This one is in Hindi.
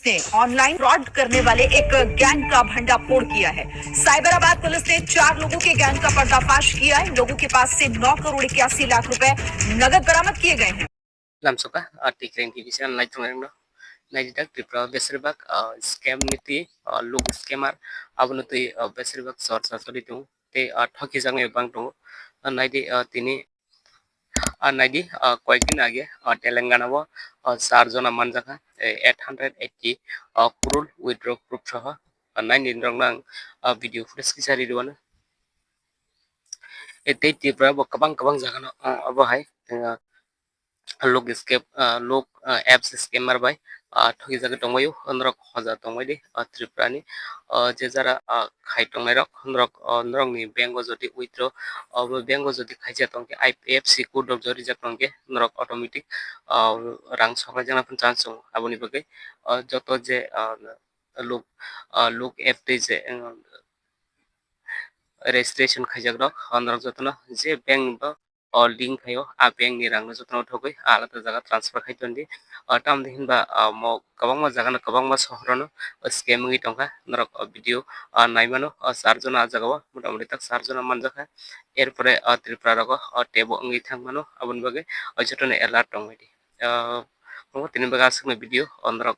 ने ऑनलाइन फ्रॉड करने वाले एक गैंग का भंडाफोड़ किया है। साइबराबाद पुलिस ने 4 लोगों के गैंग का पर्दाफाश किया है। लोगों के पास से 9 करोड़ 81 लाख रुपए नगद बरामद किए गए हैं। लामसका आर्टिकल की विषय नाइट्रोमेंडो नाइजिटाक त्रिपुरा बेसरबाग स्कैम नीति लोग स्कैमार अबनुति बेसरबाग शॉर्ट ससुरी दं ते ठगी जांगे बांग दं नाइदि तिनी नाइदि कয়েকদিন आगे तेलंगाना वो 4 जना मानजाखा 880 crore withdraw proof सह 9 दिन रंग भिडियो फुटेज की सारी दुआनो एते त्रिपुरा बो कबां जागानो अबहाय लोग स्केप लोग एप्स स्कैमर बाय ठगी जागे दंबायो हनरक हजा दंबाय दे त्रिपुरानि जे जारा खाइ दंनाय रक हनरक नरंनि बेंक जदि उइथ्र बेंक जदि खाइजा दंके आईपीएफसी कोड ऑफ जरि जातंके नरक ऑटोमेटिक रां सफा जाना फन चांस आबनि बगे जतो जे लोग लोग एप दे जे registration खाइजाग रक हनरक जतना जे बैंक और लिंक है आ बैंक नि रांग जतना ठगै आलादा जगह ट्रांसफर खाइतोंदि ताम दिनबा मो कबांमा जागानो कबांमा सहरनो स्कैमिंग टंका नरक भिडियो नाइमानो 4 जना जागावा मोटामोटी तक 4 जना मानजाखा एरपरे त्रिपुरा रक टेबो अंगि थांमानो आबन बगे जतने अलर्ट दंबायदि तिनि बगा आसुकनो भिडियो नरक